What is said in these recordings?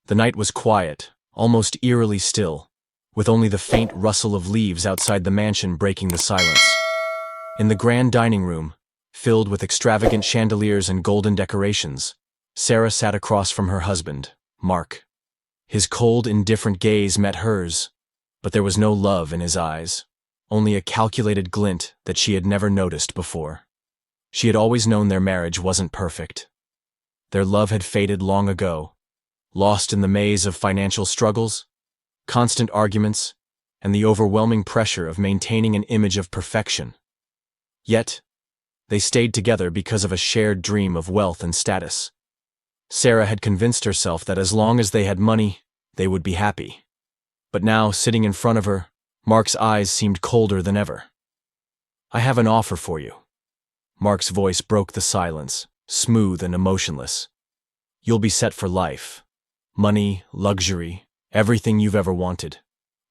The night was quiet, almost eerily still, with only the faint rustle of leaves outside the mansion breaking the silence. In the grand dining room, filled with extravagant chandeliers and golden decorations, Sarah sat across from her husband, Mark. His cold, indifferent gaze met hers, but there was no love in his eyes, only a calculated glint that she had never noticed before. She had always known their marriage wasn't perfect. Their love had faded long ago, lost in the maze of financial struggles, constant arguments, and the overwhelming pressure of maintaining an image of perfection. Yet, they stayed together because of a shared dream of wealth and status. Sarah had convinced herself that as long as they had money, they would be happy. But now, sitting in front of her, Mark's eyes seemed colder than ever. "I have an offer for you." Mark's voice broke the silence, smooth and emotionless. "You'll be set for life. Money, luxury, everything you've ever wanted.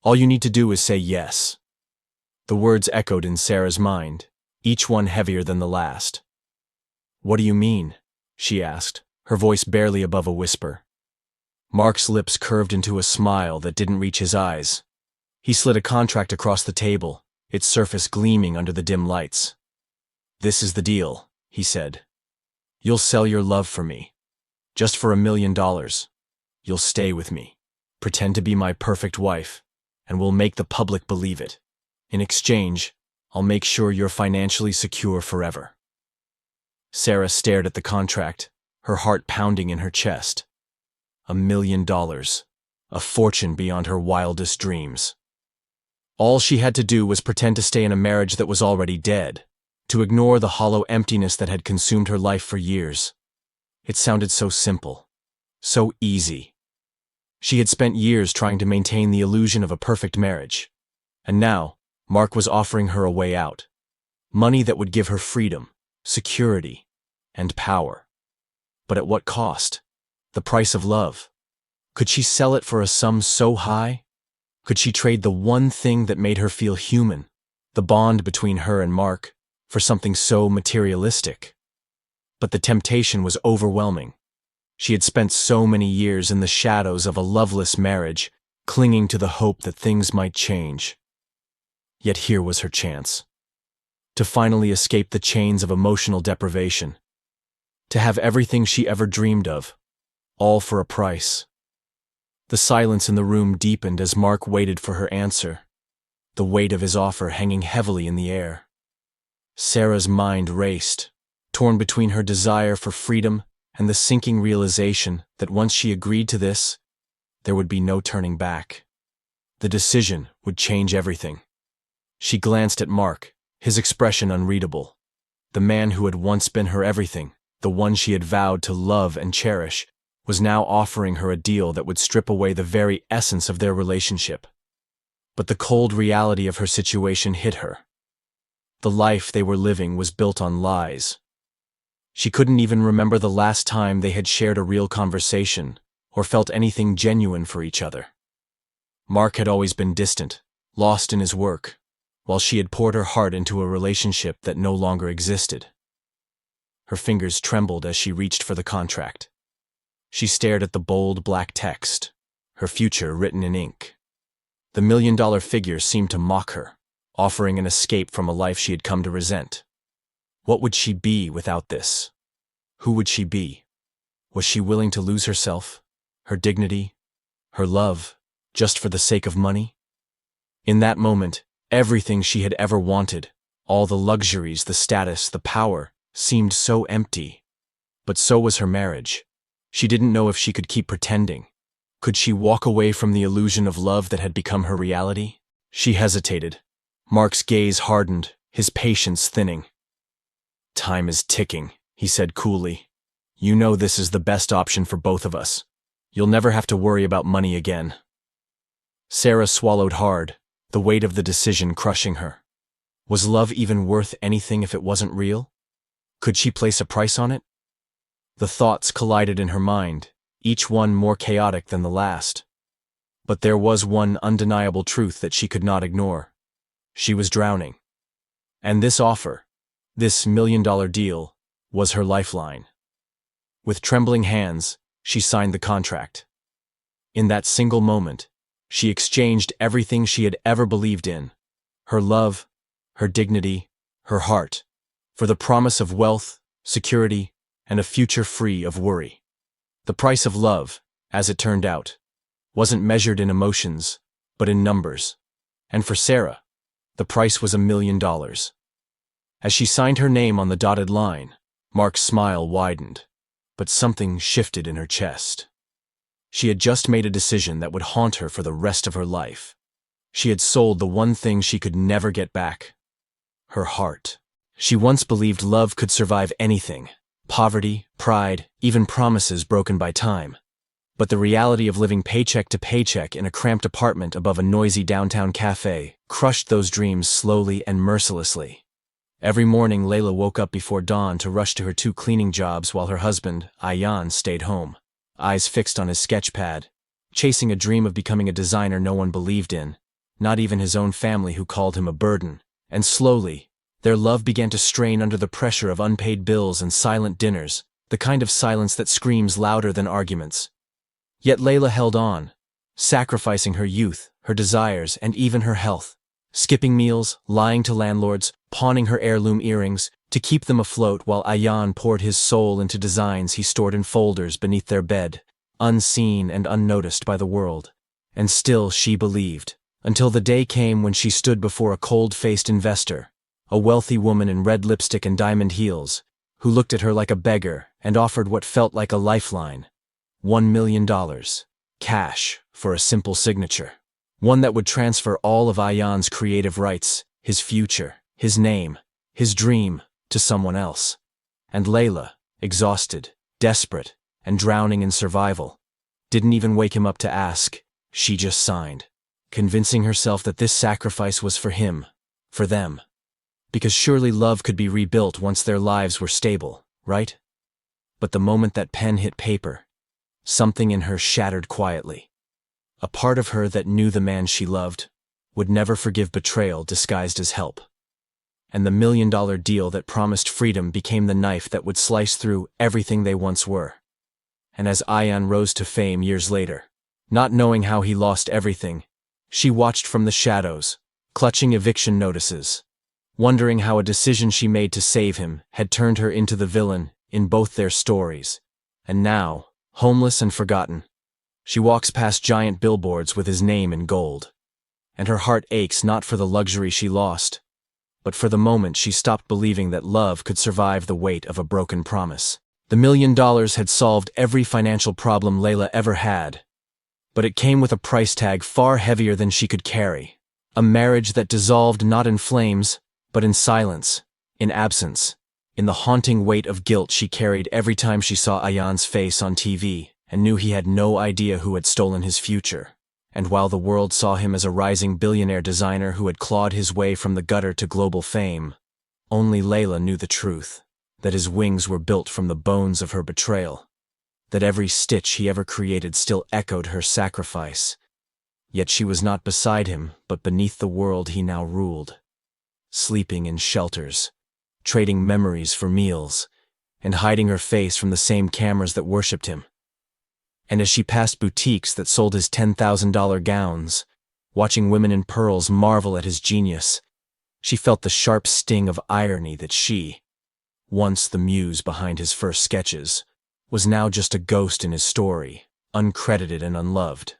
All you need to do is say yes." The words echoed in Sarah's mind, each one heavier than the last. "What do you mean?" she asked, her voice barely above a whisper. Mark's lips curved into a smile that didn't reach his eyes. He slid a contract across the table, its surface gleaming under the dim lights. "This is the deal," he said. "You'll sell your love for me. Just for $1 million. You'll stay with me, pretend to be my perfect wife, and we'll make the public believe it. In exchange, I'll make sure you're financially secure forever." Sarah stared at the contract, her heart pounding in her chest. $1 million, a fortune beyond her wildest dreams. All she had to do was pretend to stay in a marriage that was already dead, to ignore the hollow emptiness that had consumed her life for years. It sounded so simple, so easy. She had spent years trying to maintain the illusion of a perfect marriage, and now Mark was offering her a way out. Money that would give her freedom, security, and power. But at what cost? The price of love. Could she sell it for a sum so high? Could she trade the one thing that made her feel human, the bond between her and Mark, for something so materialistic? But the temptation was overwhelming. She had spent so many years in the shadows of a loveless marriage, clinging to the hope that things might change. Yet here was her chance. To finally escape the chains of emotional deprivation. To have everything she ever dreamed of, all for a price. The silence in the room deepened as Mark waited for her answer, the weight of his offer hanging heavily in the air. Sarah's mind raced, torn between her desire for freedom and the sinking realization that once she agreed to this, there would be no turning back. The decision would change everything. She glanced at Mark, his expression unreadable. The man who had once been her everything, the one she had vowed to love and cherish, was now offering her a deal that would strip away the very essence of their relationship. But the cold reality of her situation hit her. The life they were living was built on lies. She couldn't even remember the last time they had shared a real conversation or felt anything genuine for each other. Mark had always been distant, lost in his work, while she had poured her heart into a relationship that no longer existed. Her fingers trembled as she reached for the contract. She stared at the bold black text, her future written in ink. The $1 million figure seemed to mock her, offering an escape from a life she had come to resent. What would she be without this? Who would she be? Was she willing to lose herself, her dignity, her love, just for the sake of money? In that moment, everything she had ever wanted, all the luxuries, the status, the power, seemed so empty. But so was her marriage. She didn't know if she could keep pretending. Could she walk away from the illusion of love that had become her reality? She hesitated. Mark's gaze hardened, his patience thinning. "Time is ticking," he said coolly. "You know this is the best option for both of us. You'll never have to worry about money again." Sarah swallowed hard, the weight of the decision crushing her. Was love even worth anything if it wasn't real? Could she place a price on it? The thoughts collided in her mind, each one more chaotic than the last. But there was one undeniable truth that she could not ignore. She was drowning. And this offer, this $1 million deal, was her lifeline. With trembling hands, she signed the contract. In that single moment, she exchanged everything she had ever believed in, her love, her dignity, her heart, for the promise of wealth, security, and a future free of worry. The price of love, as it turned out, wasn't measured in emotions, but in numbers. And for Sarah, the price was $1 million. As she signed her name on the dotted line, Mark's smile widened, but something shifted in her chest. She had just made a decision that would haunt her for the rest of her life. She had sold the one thing she could never get back: her heart. She once believed love could survive anything: poverty, pride, even promises broken by time. But the reality of living paycheck to paycheck in a cramped apartment above a noisy downtown cafe crushed those dreams slowly and mercilessly. Every morning, Leila woke up before dawn to rush to her 2 cleaning jobs while her husband, Ayan, stayed home, eyes fixed on his sketch pad, chasing a dream of becoming a designer no one believed in, not even his own family, who called him a burden. And slowly, their love began to strain under the pressure of unpaid bills and silent dinners, the kind of silence that screams louder than arguments. Yet Leila held on, sacrificing her youth, her desires, and even her health, skipping meals, lying to landlords, pawning her heirloom earrings to keep them afloat, while Ayan poured his soul into designs he stored in folders beneath their bed, unseen and unnoticed by the world. And still she believed, until the day came when she stood before a cold-faced investor, a wealthy woman in red lipstick and diamond heels, who looked at her like a beggar and offered what felt like a lifeline: $1 million, cash, for a simple signature. One that would transfer all of Ayan's creative rights, his future, his name, his dream, to someone else. And Leila, exhausted, desperate, and drowning in survival, didn't even wake him up to ask. She just signed, convincing herself that this sacrifice was for him, for them. Because surely love could be rebuilt once their lives were stable, right? But the moment that pen hit paper, something in her shattered quietly. A part of her that knew the man she loved would never forgive betrayal disguised as help. And the $1 million deal that promised freedom became the knife that would slice through everything they once were. And as Ayan rose to fame years later, not knowing how he lost everything, she watched from the shadows, clutching eviction notices, wondering how a decision she made to save him had turned her into the villain in both their stories. And now, homeless and forgotten, she walks past giant billboards with his name in gold. And her heart aches not for the luxury she lost, but for the moment she stopped believing that love could survive the weight of a broken promise. The $1 million had solved every financial problem Leila ever had, but it came with a price tag far heavier than she could carry. A marriage that dissolved not in flames, but in silence, in absence, in the haunting weight of guilt she carried every time she saw Ayan's face on TV and knew he had no idea who had stolen his future. And while the world saw him as a rising billionaire designer who had clawed his way from the gutter to global fame, only Leila knew the truth: that his wings were built from the bones of her betrayal, that every stitch he ever created still echoed her sacrifice. Yet she was not beside him, but beneath the world he now ruled, sleeping in shelters, trading memories for meals, and hiding her face from the same cameras that worshipped him. And as she passed boutiques that sold his $10,000 gowns, watching women in pearls marvel at his genius, she felt the sharp sting of irony that she, once the muse behind his first sketches, was now just a ghost in his story, uncredited and unloved.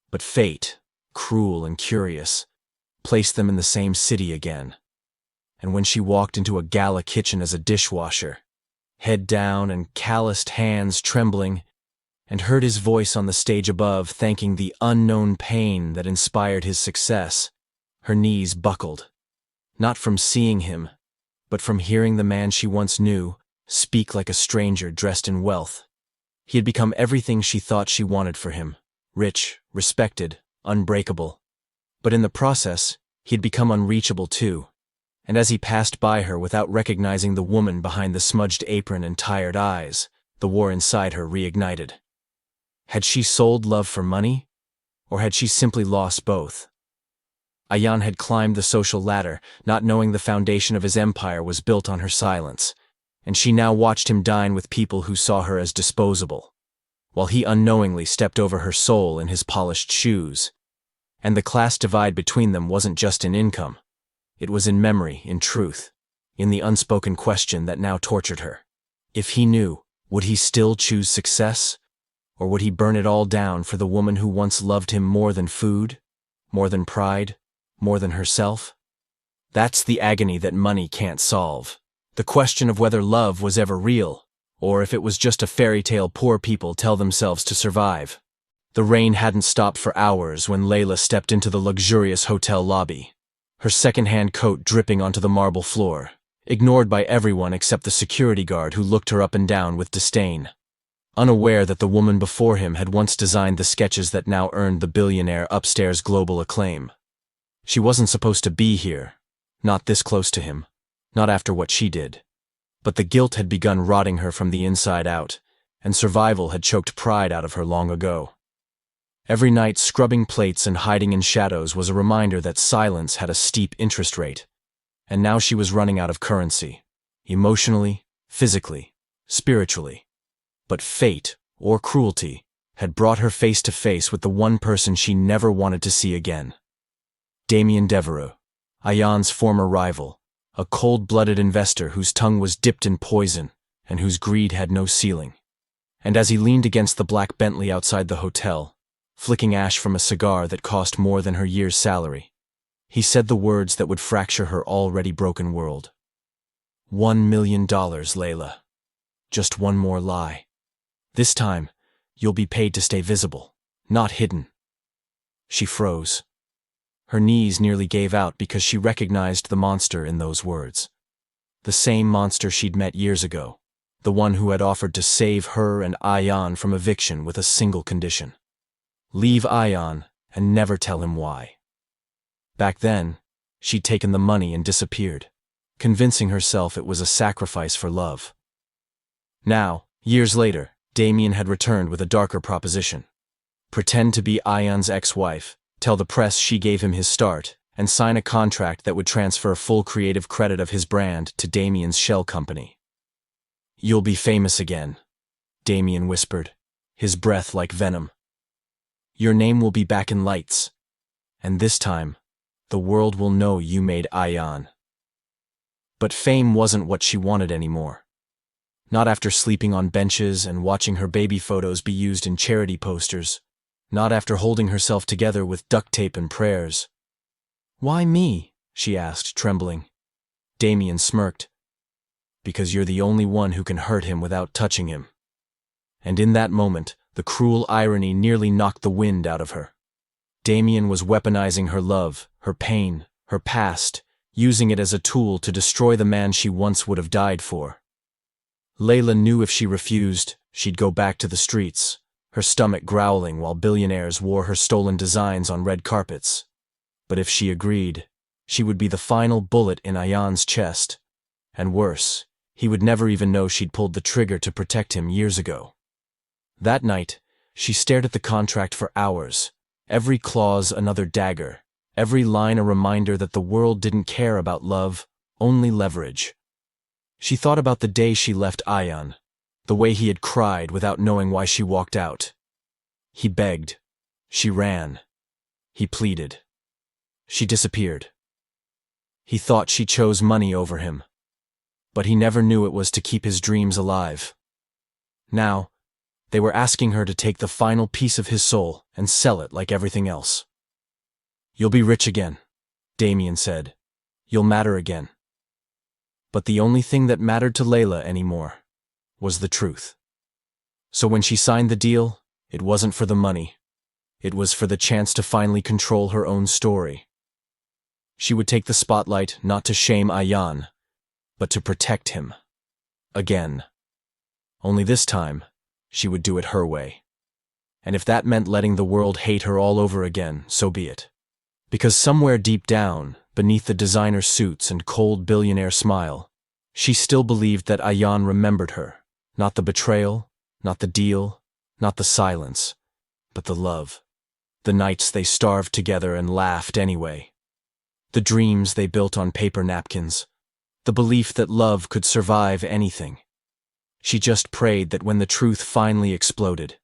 But fate, cruel and curious, placed them in the same city again. And when she walked into a gala kitchen as a dishwasher, head down and calloused hands trembling, and heard his voice on the stage above thanking the unknown pain that inspired his success, her knees buckled, not from seeing him, but from hearing the man she once knew speak like a stranger dressed in wealth. He had become everything she thought she wanted for him: rich, respected, unbreakable. But in the process, he had become unreachable too. And as he passed by her without recognizing the woman behind the smudged apron and tired eyes, the war inside her reignited. Had she sold love for money, or had she simply lost both? Ayan had climbed the social ladder, not knowing the foundation of his empire was built on her silence, and she now watched him dine with people who saw her as disposable, while he unknowingly stepped over her soul in his polished shoes. And the class divide between them wasn't just in income. It was in memory, in truth, in the unspoken question that now tortured her. If he knew, would he still choose success? Or would he burn it all down for the woman who once loved him more than food, more than pride, more than herself? That's the agony that money can't solve. The question of whether love was ever real, or if it was just a fairy tale poor people tell themselves to survive. The rain hadn't stopped for hours when Leila stepped into the luxurious hotel lobby, her second-hand coat dripping onto the marble floor, ignored by everyone except the security guard who looked her up and down with disdain. Unaware that the woman before him had once designed the sketches that now earned the Billionaire upstairs global acclaim. She wasn't supposed to be here, not this close to him, not after what she did. But the guilt had begun rotting her from the inside out, and survival had choked pride out of her long ago. Every night scrubbing plates and hiding in shadows was a reminder that silence had a steep interest rate, and now she was running out of currency, emotionally, physically, spiritually. But fate, or cruelty, had brought her face to face with the one person she never wanted to see again. Damien Devereux, Ayan's former rival, a cold-blooded investor whose tongue was dipped in poison and whose greed had no ceiling. And as he leaned against the black Bentley outside the hotel, flicking ash from a cigar that cost more than her year's salary, he said the words that would fracture her already broken world. $1 million, Leila. Just one more lie. This time, you'll be paid to stay visible, not hidden. She froze. Her knees nearly gave out because she recognized the monster in those words. The same monster she'd met years ago, the one who had offered to save her and Ayan from eviction with a single condition. Leave Ayan and never tell him why. Back then, she'd taken the money and disappeared, convincing herself it was a sacrifice for love. Now, years later, Damien had returned with a darker proposition. Pretend to be Ayan's ex-wife, tell the press she gave him his start, and sign a contract that would transfer full creative credit of his brand to Damien's shell company. You'll be famous again, Damien whispered, his breath like venom. Your name will be back in lights, and this time, the world will know you made Ayan. But fame wasn't what she wanted anymore. Not after sleeping on benches and watching her baby photos be used in charity posters. Not after holding herself together with duct tape and prayers. Why me? She asked, trembling. Damien smirked. Because you're the only one who can hurt him without touching him. And in that moment, the cruel irony nearly knocked the wind out of her. Damien was weaponizing her love, her pain, her past, using it as a tool to destroy the man she once would have died for. Leila knew if she refused, she'd go back to the streets, her stomach growling while billionaires wore her stolen designs on red carpets. But if she agreed, she would be the final bullet in Ayan's chest. And worse, he would never even know she'd pulled the trigger to protect him years ago. That night, she stared at the contract for hours, every clause another dagger, every line a reminder that the world didn't care about love, only leverage. She thought about the day she left Ayan, the way he had cried without knowing why she walked out. He begged. She ran. He pleaded. She disappeared. He thought she chose money over him, but he never knew it was to keep his dreams alive. Now, they were asking her to take the final piece of his soul and sell it like everything else. You'll be rich again, Damien said. You'll matter again. But the only thing that mattered to Leila anymore was the truth. So when she signed the deal, it wasn't for the money. It was for the chance to finally control her own story. She would take the spotlight not to shame Ayan, but to protect him. Again. Only this time, she would do it her way. And if that meant letting the world hate her all over again, so be it. Because somewhere deep down, beneath the designer suits and cold billionaire smile, she still believed that Ayan remembered her, not the betrayal, not the deal, not the silence, but the love. The nights they starved together and laughed anyway. The dreams they built on paper napkins. The belief that love could survive anything. She just prayed that when the truth finally exploded,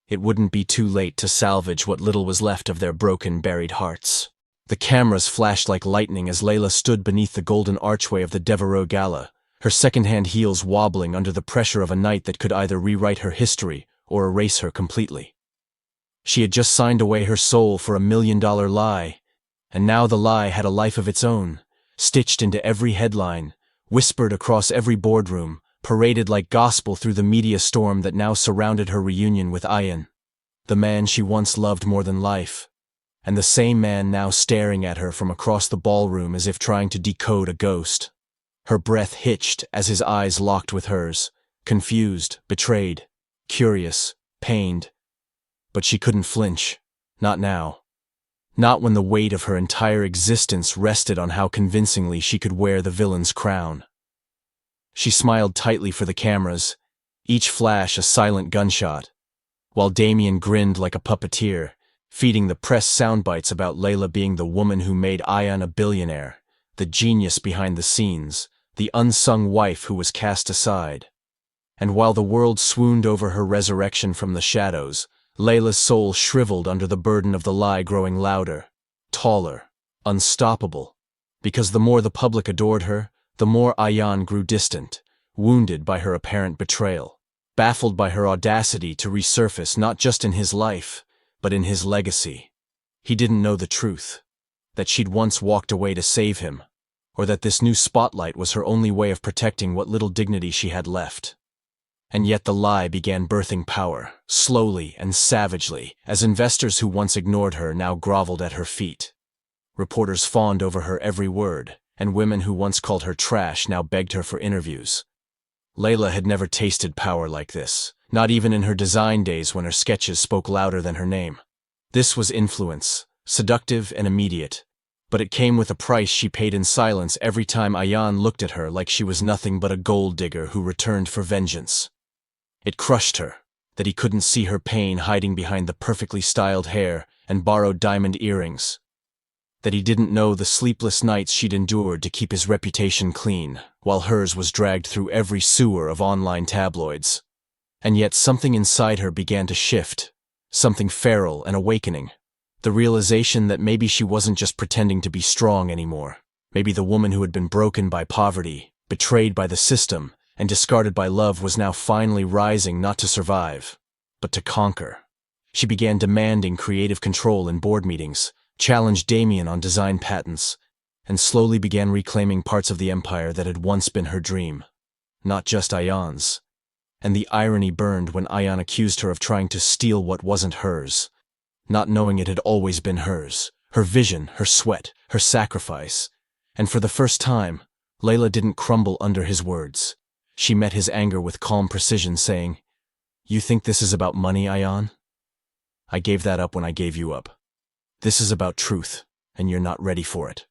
it wouldn't be too late to salvage what little was left of their broken, buried hearts. The cameras flashed like lightning as Leila stood beneath the golden archway of the Devereux Gala, her second-hand heels wobbling under the pressure of a night that could either rewrite her history or erase her completely. She had just signed away her soul for $1 million lie, and now the lie had a life of its own, stitched into every headline, whispered across every boardroom, paraded like gospel through the media storm that now surrounded her reunion with Ayan, the man she once loved more than life, and the same man now staring at her from across the ballroom as if trying to decode a ghost. Her breath hitched as his eyes locked with hers, confused, betrayed, curious, pained. But she couldn't flinch. Not now. Not when the weight of her entire existence rested on how convincingly she could wear the villain's crown. She smiled tightly for the cameras, each flash a silent gunshot, while Damien grinned like a puppeteer, feeding the press soundbites about Leila being the woman who made Ayan a billionaire, the genius behind the scenes, the unsung wife who was cast aside. And while the world swooned over her resurrection from the shadows, Leila's soul shriveled under the burden of the lie growing louder, taller, unstoppable, because the more the public adored her, the more Ayan grew distant, wounded by her apparent betrayal, baffled by her audacity to resurface not just in his life, but in his legacy. He didn't know the truth, that she'd once walked away to save him, or that this new spotlight was her only way of protecting what little dignity she had left. And yet the lie began birthing power, slowly and savagely, as investors who once ignored her now groveled at her feet. Reporters fawned over her every word, and women who once called her trash now begged her for interviews. Leila had never tasted power like this, not even in her design days when her sketches spoke louder than her name. This was influence, seductive and immediate, but it came with a price she paid in silence every time Ayan looked at her like she was nothing but a gold digger who returned for vengeance. It crushed her, that he couldn't see her pain hiding behind the perfectly styled hair and borrowed diamond earrings, that he didn't know the sleepless nights she'd endured to keep his reputation clean, while hers was dragged through every sewer of online tabloids. And yet something inside her began to shift, something feral and awakening, the realization that maybe she wasn't just pretending to be strong anymore. Maybe the woman who had been broken by poverty, betrayed by the system, and discarded by love was now finally rising not to survive, but to conquer. She began demanding creative control in board meetings, challenged Damien on design patents, and slowly began reclaiming parts of the empire that had once been her dream, not just Ayan's. And the irony burned when Ayan accused her of trying to steal what wasn't hers, not knowing it had always been hers, her vision, her sweat, her sacrifice. And for the first time, Leila didn't crumble under his words. She met his anger with calm precision, saying, "You think this is about money, Ayan? I gave that up when I gave you up. This is about truth, and you're not ready for it."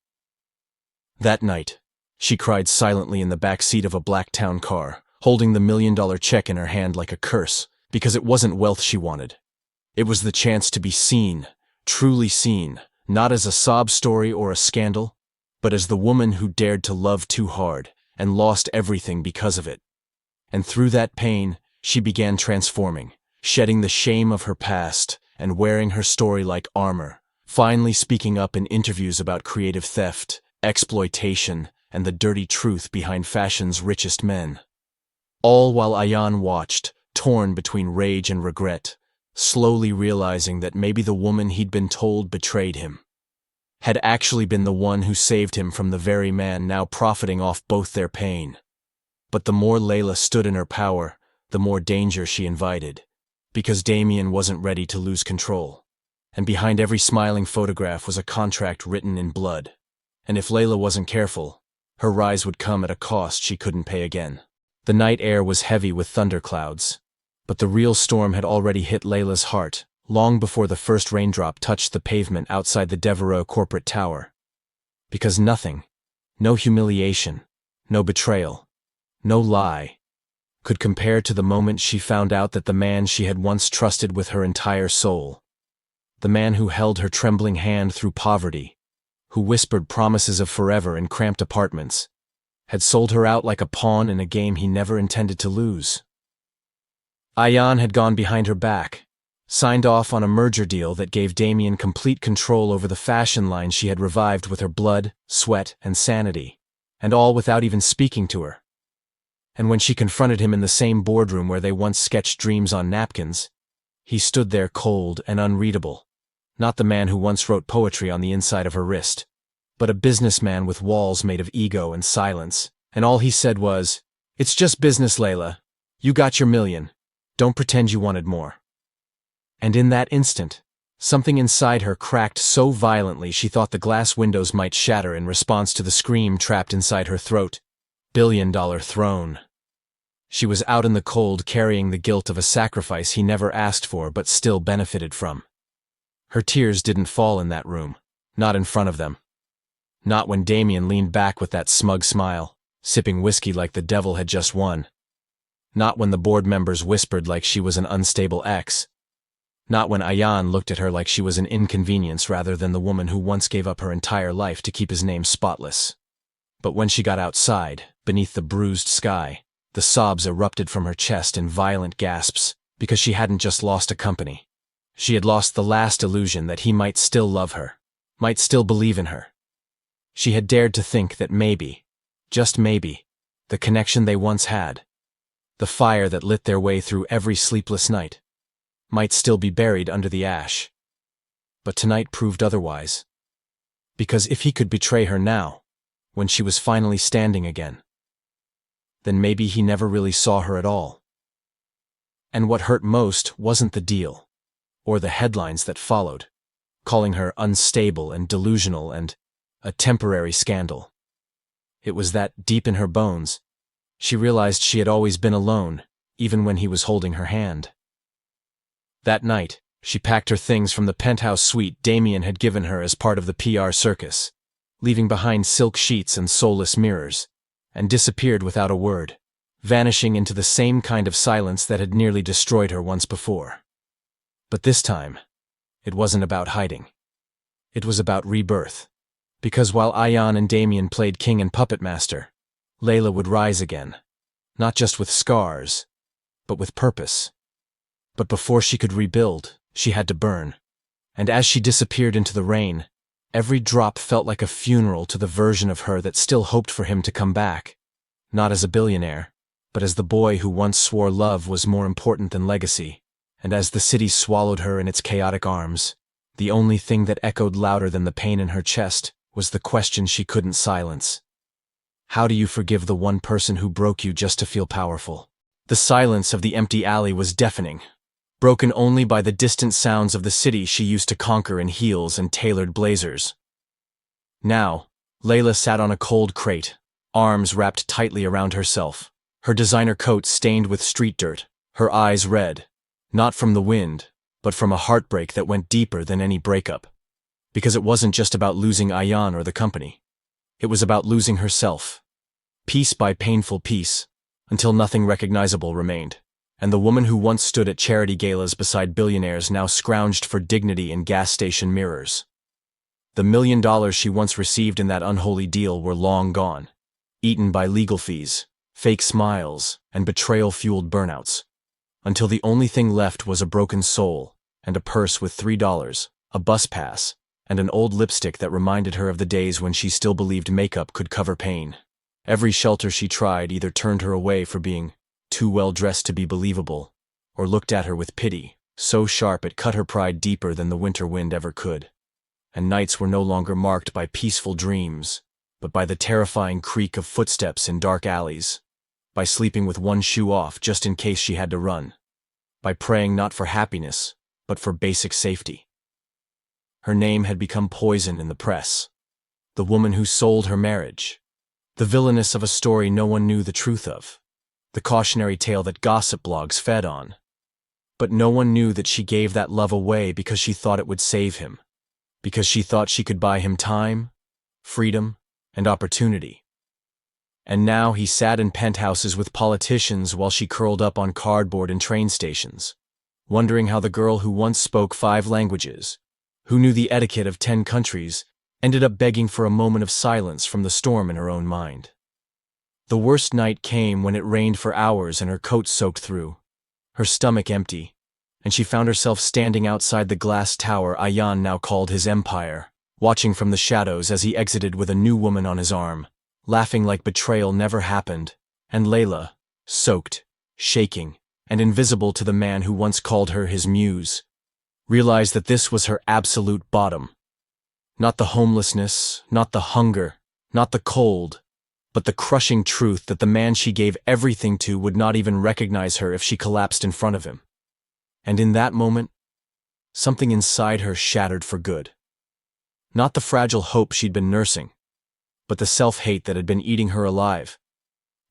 That night, she cried silently in the back seat of a black town car, holding the $1 million check in her hand like a curse, because it wasn't wealth she wanted. It was the chance to be seen, truly seen, not as a sob story or a scandal, but as the woman who dared to love too hard and lost everything because of it. And through that pain, she began transforming, shedding the shame of her past and wearing her story like armor, finally speaking up in interviews about creative theft, exploitation, and the dirty truth behind fashion's richest men. All while Ayan watched, torn between rage and regret, slowly realizing that maybe the woman he'd been told betrayed him had actually been the one who saved him from the very man now profiting off both their pain. But the more Leila stood in her power, the more danger she invited, because Damien wasn't ready to lose control. And behind every smiling photograph was a contract written in blood. And if Leila wasn't careful, her rise would come at a cost she couldn't pay again. The night air was heavy with thunderclouds, but the real storm had already hit Leila's heart, long before the first raindrop touched the pavement outside the Devereux corporate tower. Because nothing, no humiliation, no betrayal, no lie, could compare to the moment she found out that the man she had once trusted with her entire soul, the man who held her trembling hand through poverty, who whispered promises of forever in cramped apartments, had sold her out like a pawn in a game he never intended to lose. Ayan had gone behind her back, signed off on a merger deal that gave Damien complete control over the fashion line she had revived with her blood, sweat, and sanity, and all without even speaking to her. And when she confronted him in the same boardroom where they once sketched dreams on napkins, he stood there cold and unreadable, not the man who once wrote poetry on the inside of her wrist, but a businessman with walls made of ego and silence, and all he said was, "It's just business, Leila. You got your million. Don't pretend you wanted more." And in that instant, something inside her cracked so violently she thought the glass windows might shatter in response to the scream trapped inside her throat. $1 billion throne. She was out in the cold carrying the guilt of a sacrifice he never asked for but still benefited from. Her tears didn't fall in that room, not in front of them. Not when Damien leaned back with that smug smile, sipping whiskey like the devil had just won. Not when the board members whispered like she was an unstable ex. Not when Ayan looked at her like she was an inconvenience rather than the woman who once gave up her entire life to keep his name spotless. But when she got outside, beneath the bruised sky, the sobs erupted from her chest in violent gasps, because she hadn't just lost a company. She had lost the last illusion that he might still love her, might still believe in her. She had dared to think that maybe, just maybe, the connection they once had, the fire that lit their way through every sleepless night, might still be buried under the ash. But tonight proved otherwise. Because if he could betray her now, when she was finally standing again, then maybe he never really saw her at all. And what hurt most wasn't the deal, or the headlines that followed, calling her unstable and delusional and a temporary scandal. It was that, deep in her bones, she realized she had always been alone, even when he was holding her hand. That night, she packed her things from the penthouse suite Damien had given her as part of the PR circus, leaving behind silk sheets and soulless mirrors, and disappeared without a word, vanishing into the same kind of silence that had nearly destroyed her once before. But this time, it wasn't about hiding. It was about rebirth. Because while Ayan and Damien played king and puppet master, Leila would rise again, not just with scars, but with purpose. But before she could rebuild, she had to burn. And as she disappeared into the rain, every drop felt like a funeral to the version of her that still hoped for him to come back, not as a billionaire, but as the boy who once swore love was more important than legacy. And as the city swallowed her in its chaotic arms, the only thing that echoed louder than the pain in her chest was the question she couldn't silence. How do you forgive the one person who broke you just to feel powerful? The silence of the empty alley was deafening, broken only by the distant sounds of the city she used to conquer in heels and tailored blazers. Now, Leila sat on a cold crate, arms wrapped tightly around herself, her designer coat stained with street dirt, her eyes red, not from the wind, but from a heartbreak that went deeper than any breakup. Because it wasn't just about losing Ayan or the company. It was about losing herself, piece by painful piece, until nothing recognizable remained. And the woman who once stood at charity galas beside billionaires now scrounged for dignity in gas station mirrors. The $1 million she once received in that unholy deal were long gone, eaten by legal fees, fake smiles, and betrayal-fueled burnouts, until the only thing left was a broken soul and a purse with $3, a bus pass, and an old lipstick that reminded her of the days when she still believed makeup could cover pain. Every shelter she tried either turned her away for being too well dressed to be believable, or looked at her with pity, so sharp it cut her pride deeper than the winter wind ever could. And nights were no longer marked by peaceful dreams, but by the terrifying creak of footsteps in dark alleys, by sleeping with one shoe off just in case she had to run, by praying not for happiness, but for basic safety. Her name had become poison in the press. The woman who sold her marriage. The villainess of a story no one knew the truth of. The cautionary tale that gossip blogs fed on. But no one knew that she gave that love away because she thought it would save him. Because she thought she could buy him time, freedom, and opportunity. And now he sat in penthouses with politicians while she curled up on cardboard in train stations, wondering how the girl who once spoke 5 languages, who knew the etiquette of 10 countries, ended up begging for a moment of silence from the storm in her own mind. The worst night came when it rained for hours and her coat soaked through, her stomach empty, and she found herself standing outside the glass tower Ayan now called his empire, watching from the shadows as he exited with a new woman on his arm, laughing like betrayal never happened, and Leila, soaked, shaking, and invisible to the man who once called her his muse, realized that this was her absolute bottom. Not the homelessness, not the hunger, not the cold, but the crushing truth that the man she gave everything to would not even recognize her if she collapsed in front of him. And in that moment, something inside her shattered for good. Not the fragile hope she'd been nursing, but the self-hate that had been eating her alive,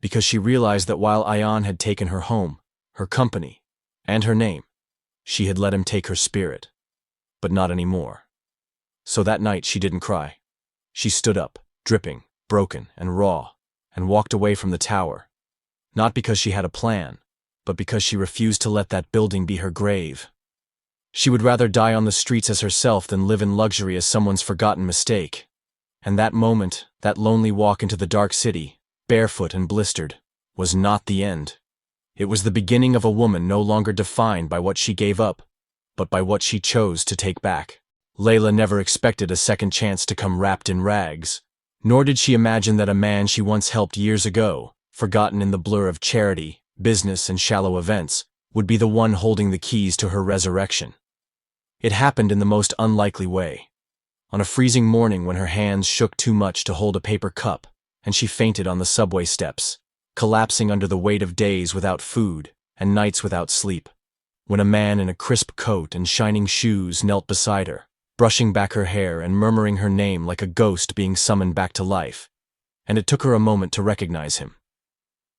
because she realized that while Ayan had taken her home, her company, and her name, she had let him take her spirit, but not anymore. So that night she didn't cry. She stood up, dripping, broken, and raw, and walked away from the tower, not because she had a plan, but because she refused to let that building be her grave. She would rather die on the streets as herself than live in luxury as someone's forgotten mistake. And that moment, that lonely walk into the dark city, barefoot and blistered, was not the end. It was the beginning of a woman no longer defined by what she gave up, but by what she chose to take back. Leila never expected a second chance to come wrapped in rags, nor did she imagine that a man she once helped years ago, forgotten in the blur of charity, business, and shallow events, would be the one holding the keys to her resurrection. It happened in the most unlikely way. On a freezing morning when her hands shook too much to hold a paper cup, and she fainted on the subway steps, collapsing under the weight of days without food and nights without sleep, when a man in a crisp coat and shining shoes knelt beside her, brushing back her hair and murmuring her name like a ghost being summoned back to life, and it took her a moment to recognize him.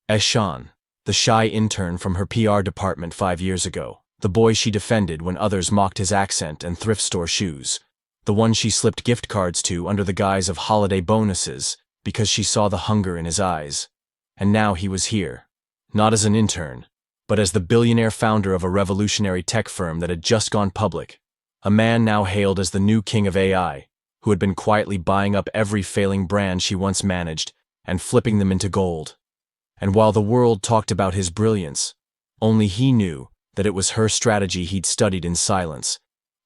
Ayan, the shy intern from her PR department 5 years ago, the boy she defended when others mocked his accent and thrift store shoes, the one she slipped gift cards to under the guise of holiday bonuses because she saw the hunger in his eyes. And now he was here, not as an intern, but as the billionaire founder of a revolutionary tech firm that had just gone public, a man now hailed as the new king of AI, who had been quietly buying up every failing brand she once managed and flipping them into gold. And while the world talked about his brilliance, only he knew that it was her strategy he'd studied in silence,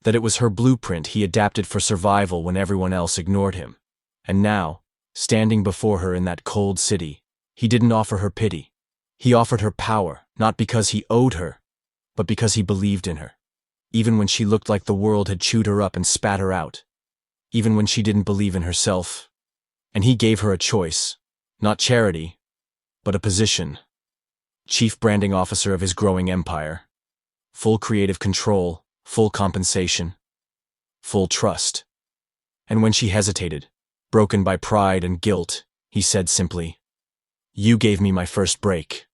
that it was her blueprint he adapted for survival when everyone else ignored him. And now, standing before her in that cold city, he didn't offer her pity. He offered her power, not because he owed her, but because he believed in her. Even when she looked like the world had chewed her up and spat her out. Even when she didn't believe in herself. And he gave her a choice, not charity, but a position. Chief branding officer of his growing empire. Full creative control, full compensation, full trust. And when she hesitated, broken by pride and guilt, he said simply, "You gave me my first break.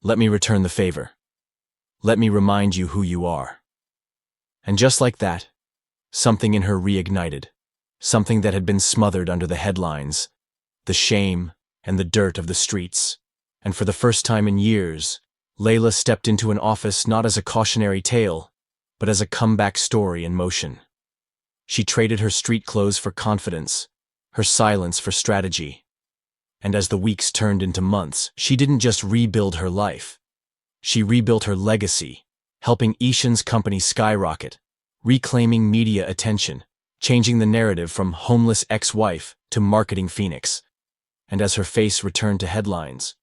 Let me return the favor. Let me remind you who you are." And just like that, something in her reignited, something that had been smothered under the headlines, the shame and the dirt of the streets. And for the first time in years, Leila stepped into an office not as a cautionary tale, but as a comeback story in motion. She traded her street clothes for confidence, her silence for strategy. And as the weeks turned into months, she didn't just rebuild her life. She rebuilt her legacy, helping Ayan's company skyrocket, reclaiming media attention, changing the narrative from homeless ex-wife to marketing phoenix. And as her face returned to headlines,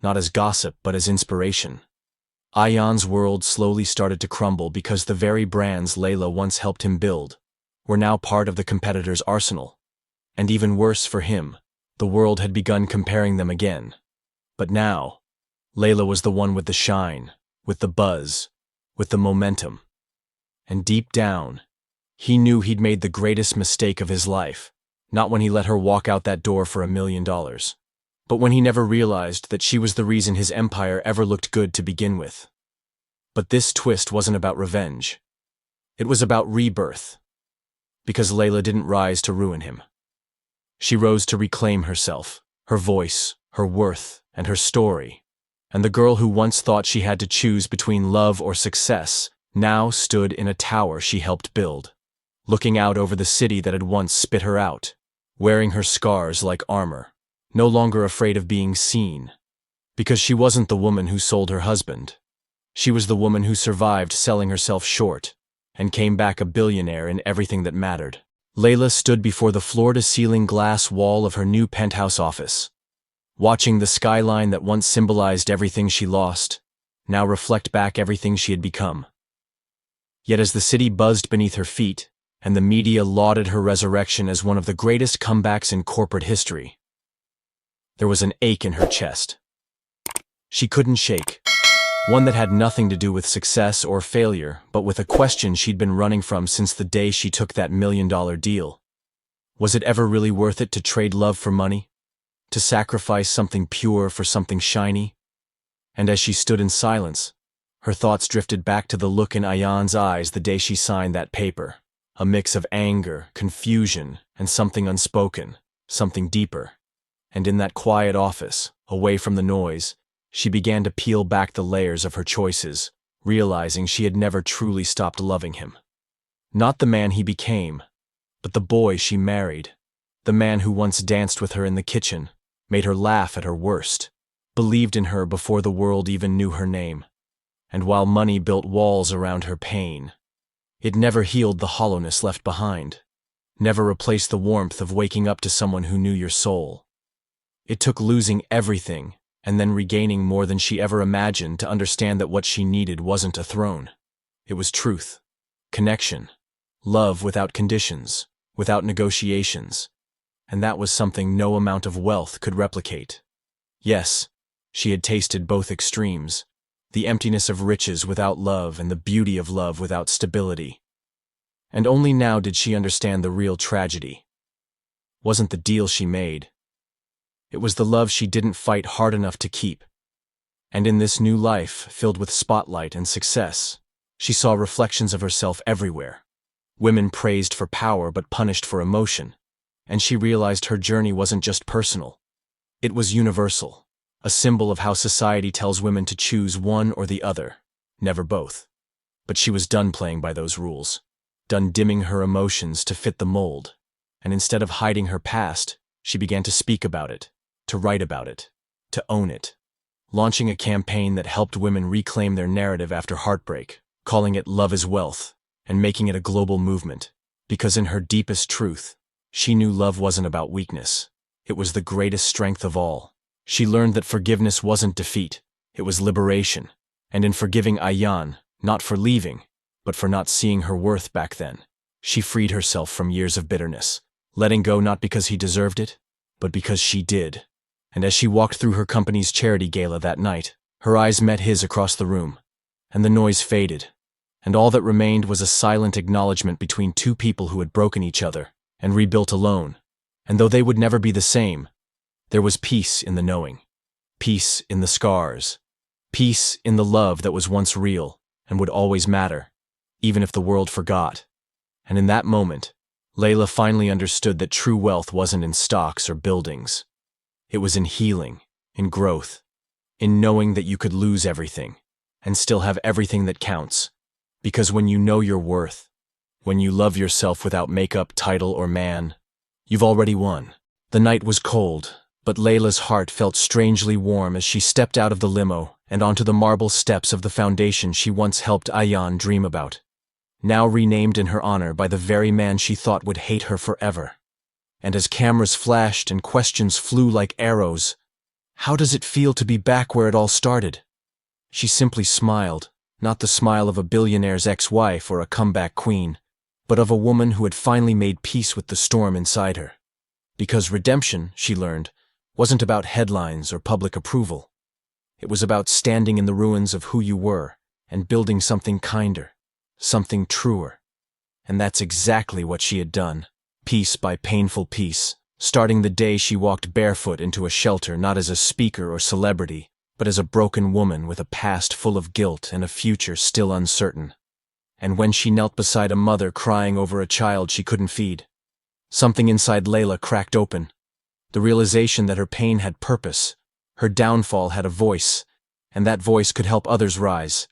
not as gossip but as inspiration, Ayan's world slowly started to crumble because the very brands Leila once helped him build were now part of the competitor's arsenal. And even worse for him, the world had begun comparing them again. But now, Leila was the one with the shine, with the buzz, with the momentum. And deep down, he knew he'd made the greatest mistake of his life, not when he let her walk out that door for $1 million, but when he never realized that she was the reason his empire ever looked good to begin with. But this twist wasn't about revenge. It was about rebirth. Because Leila didn't rise to ruin him. She rose to reclaim herself, her voice, her worth, and her story. And the girl who once thought she had to choose between love or success now stood in a tower she helped build, looking out over the city that had once spit her out, wearing her scars like armor, no longer afraid of being seen, because she wasn't the woman who sold her husband. She was the woman who survived selling herself short and came back a billionaire in everything that mattered. Leila stood before the floor-to-ceiling glass wall of her new penthouse office, watching the skyline that once symbolized everything she lost, now reflect back everything she had become. Yet as the city buzzed beneath her feet, and the media lauded her resurrection as one of the greatest comebacks in corporate history, there was an ache in her chest she couldn't shake, one that had nothing to do with success or failure, but with a question she'd been running from since the day she took that $1 million deal. Was it ever really worth it to trade love for money? To sacrifice something pure for something shiny? And as she stood in silence, her thoughts drifted back to the look in Ayan's eyes the day she signed that paper, a mix of anger, confusion, and something unspoken, something deeper. And in that quiet office, away from the noise, she began to peel back the layers of her choices, realizing she had never truly stopped loving him. Not the man he became, but the boy she married, the man who once danced with her in the kitchen, made her laugh at her worst, believed in her before the world even knew her name. And while money built walls around her pain, it never healed the hollowness left behind, never replaced the warmth of waking up to someone who knew your soul. It took losing everything and then regaining more than she ever imagined to understand that what she needed wasn't a throne. It was truth, connection, love without conditions, without negotiations. And that was something no amount of wealth could replicate. Yes, she had tasted both extremes, the emptiness of riches without love and the beauty of love without stability. And only now did she understand the real tragedy. Wasn't the deal she made. It was the love she didn't fight hard enough to keep. And in this new life, filled with spotlight and success, she saw reflections of herself everywhere. Women praised for power but punished for emotion. And she realized her journey wasn't just personal. It was universal, a symbol of how society tells women to choose one or the other, never both. But she was done playing by those rules, done dimming her emotions to fit the mold. And instead of hiding her past, she began to speak about it, to write about it, to own it, launching a campaign that helped women reclaim their narrative after heartbreak, calling it Love is Wealth, and making it a global movement. Because in her deepest truth, she knew love wasn't about weakness. It was the greatest strength of all. She learned that forgiveness wasn't defeat, it was liberation. And in forgiving Ayan, not for leaving, but for not seeing her worth back then, she freed herself from years of bitterness, letting go not because he deserved it, but because she did. And as she walked through her company's charity gala that night, her eyes met his across the room, and the noise faded, and all that remained was a silent acknowledgement between two people who had broken each other and rebuilt alone. And though they would never be the same, there was peace in the knowing, peace in the scars, peace in the love that was once real and would always matter, even if the world forgot. And in that moment, Leila finally understood that true wealth wasn't in stocks or buildings. It was in healing, in growth, in knowing that you could lose everything and still have everything that counts. Because when you know your worth, when you love yourself without makeup, title, or man, you've already won. The night was cold, but Leila's heart felt strangely warm as she stepped out of the limo and onto the marble steps of the foundation she once helped Ayan dream about, now renamed in her honor by the very man she thought would hate her forever. And as cameras flashed and questions flew like arrows, how does it feel to be back where it all started? She simply smiled, not the smile of a billionaire's ex-wife or a comeback queen, but of a woman who had finally made peace with the storm inside her. Because redemption, she learned, wasn't about headlines or public approval. It was about standing in the ruins of who you were and building something kinder, something truer. And that's exactly what she had done, piece by painful piece, starting the day she walked barefoot into a shelter not as a speaker or celebrity, but as a broken woman with a past full of guilt and a future still uncertain. And when she knelt beside a mother crying over a child she couldn't feed, something inside Leila cracked open. The realization that her pain had purpose, her downfall had a voice, and that voice could help others rise.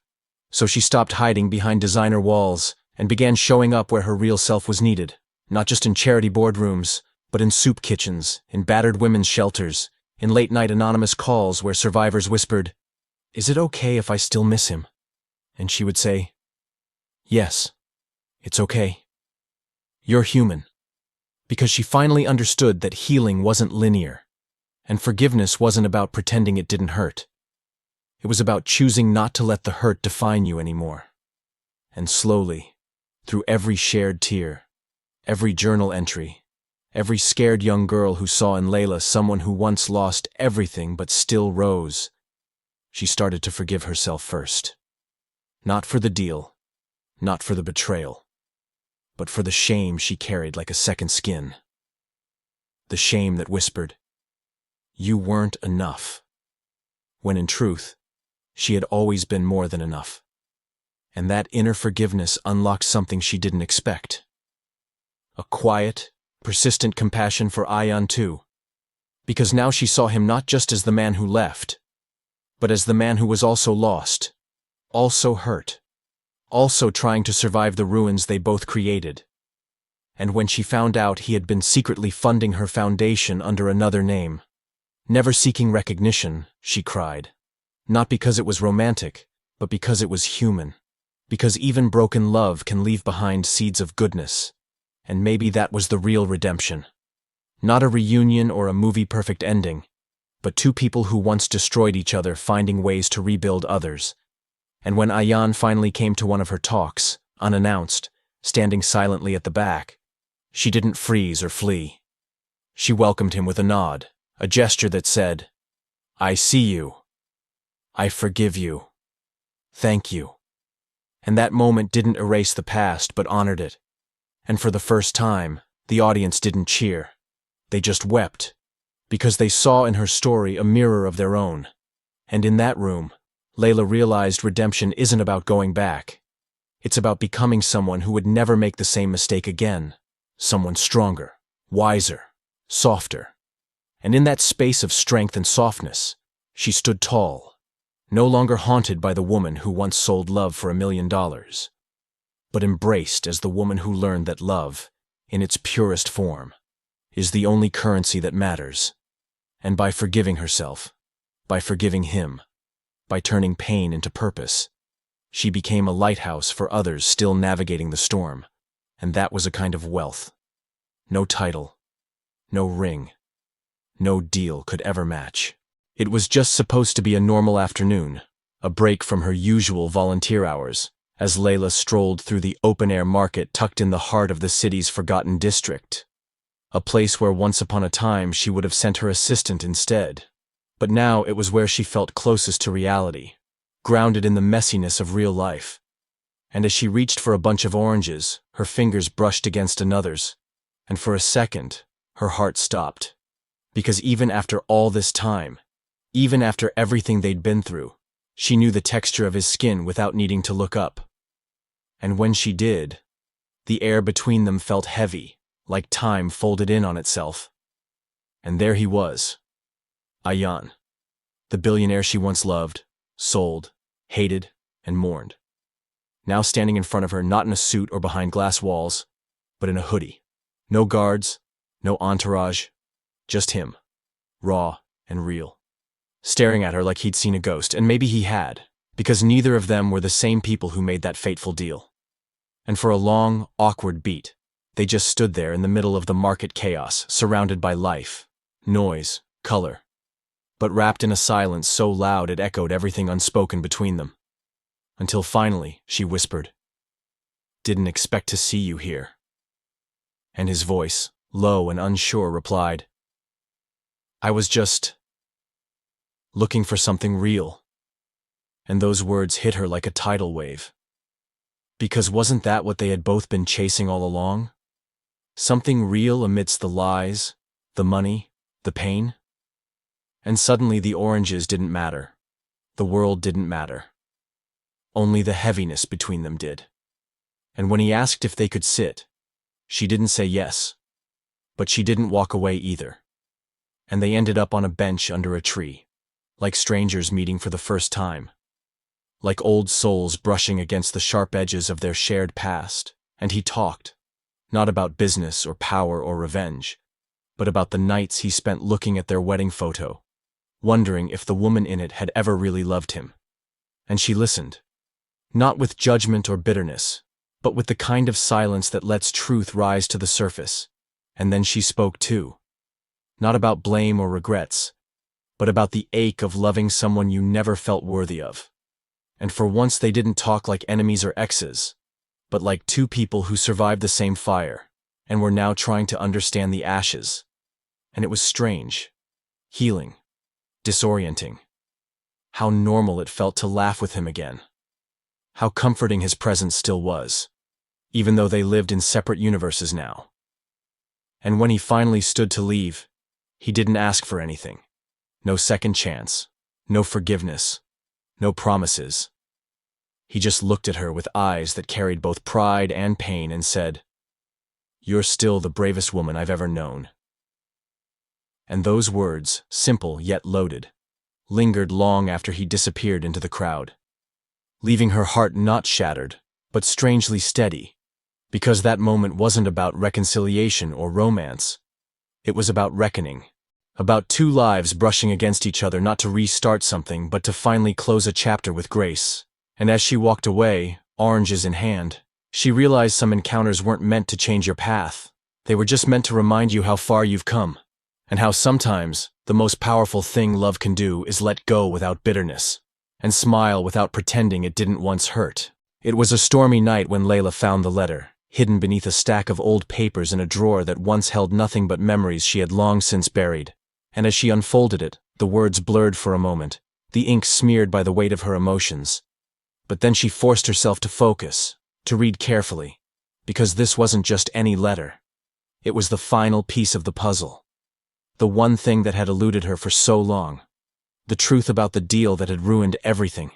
So she stopped hiding behind designer walls and began showing up where her real self was needed, not just in charity boardrooms, but in soup kitchens, in battered women's shelters, in late-night anonymous calls where survivors whispered, "Is it okay if I still miss him?" And she would say, "Yes, it's okay. You're human." Because she finally understood that healing wasn't linear, and forgiveness wasn't about pretending it didn't hurt. It was about choosing not to let the hurt define you anymore. And slowly, through every shared tear, every journal entry, every scared young girl who saw in Leila someone who once lost everything but still rose, she started to forgive herself first. Not for the deal, not for the betrayal, but for the shame she carried like a second skin. The shame that whispered, "You weren't enough," when in truth, she had always been more than enough. And that inner forgiveness unlocked something she didn't expect. A quiet, persistent compassion for Ayan too, because now she saw him not just as the man who left, but as the man who was also lost, also hurt, also trying to survive the ruins they both created. And when she found out he had been secretly funding her foundation under another name, never seeking recognition, she cried. Not because it was romantic, but because it was human. Because even broken love can leave behind seeds of goodness. And maybe that was the real redemption. Not a reunion or a movie-perfect ending, but two people who once destroyed each other finding ways to rebuild others. And when Ayan finally came to one of her talks, unannounced, standing silently at the back, she didn't freeze or flee. She welcomed him with a nod, a gesture that said, "I see you. I forgive you. Thank you." And that moment didn't erase the past, but honored it. And for the first time, the audience didn't cheer. They just wept, because they saw in her story a mirror of their own. And in that room, Leila realized redemption isn't about going back. It's about becoming someone who would never make the same mistake again. Someone stronger, wiser, softer. And in that space of strength and softness, she stood tall, no longer haunted by the woman who once sold love for $1 million, but embraced as the woman who learned that love, in its purest form, is the only currency that matters. And by forgiving herself, by forgiving him, by turning pain into purpose, she became a lighthouse for others still navigating the storm. And that was a kind of wealth. No title, no ring, no deal could ever match. It was just supposed to be a normal afternoon, a break from her usual volunteer hours, as Leila strolled through the open-air market tucked in the heart of the city's forgotten district. A place where once upon a time she would have sent her assistant instead. But now it was where she felt closest to reality, grounded in the messiness of real life. And as she reached for a bunch of oranges, her fingers brushed against another's, and for a second, her heart stopped. Because even after all this time, even after everything they'd been through, she knew the texture of his skin without needing to look up. And when she did, the air between them felt heavy, like time folded in on itself. And there he was, Ayan, the billionaire she once loved, sold, hated, and mourned. Now standing in front of her, not in a suit or behind glass walls, but in a hoodie. No guards, no entourage, just him, raw and real. Staring at her like he'd seen a ghost, and maybe he had, because neither of them were the same people who made that fateful deal. And for a long, awkward beat, they just stood there in the middle of the market chaos, surrounded by life, noise, color, but wrapped in a silence so loud it echoed everything unspoken between them. Until finally, she whispered, "Didn't expect to see you here." And his voice, low and unsure, replied, "I was just looking for something real." And those words hit her like a tidal wave. Because wasn't that what they had both been chasing all along? Something real amidst the lies, the money, the pain? And suddenly the oranges didn't matter. The world didn't matter. Only the heaviness between them did. And when he asked if they could sit, she didn't say yes, but she didn't walk away either. And they ended up on a bench under a tree, like strangers meeting for the first time, like old souls brushing against the sharp edges of their shared past. And he talked, not about business or power or revenge, but about the nights he spent looking at their wedding photo, wondering if the woman in it had ever really loved him. And she listened, Not with judgment or bitterness, but with the kind of silence that lets truth rise to the surface. And then she spoke too. Not about blame or regrets, but about the ache of loving someone you never felt worthy of. And for once they didn't talk like enemies or exes, but like two people who survived the same fire, and were now trying to understand the ashes. And it was strange, healing, disorienting. How normal it felt to laugh with him again. How comforting his presence still was, even though they lived in separate universes now. And when he finally stood to leave, he didn't ask for anything. No second chance, no forgiveness, no promises. He just looked at her with eyes that carried both pride and pain and said, "You're still the bravest woman I've ever known." And those words, simple yet loaded, lingered long after he disappeared into the crowd, leaving her heart not shattered, but strangely steady, because that moment wasn't about reconciliation or romance. It was about reckoning, about two lives brushing against each other, not to restart something, but to finally close a chapter with grace. And as she walked away, oranges in hand, she realized some encounters weren't meant to change your path. They were just meant to remind you how far you've come, and how sometimes the most powerful thing love can do is let go without bitterness, and smile without pretending it didn't once hurt. It was a stormy night when Leila found the letter, hidden beneath a stack of old papers in a drawer that once held nothing but memories she had long since buried. And as she unfolded it, the words blurred for a moment, the ink smeared by the weight of her emotions. But then she forced herself to focus, to read carefully, because this wasn't just any letter. It was the final piece of the puzzle. The one thing that had eluded her for so long. The truth about the deal that had ruined everything.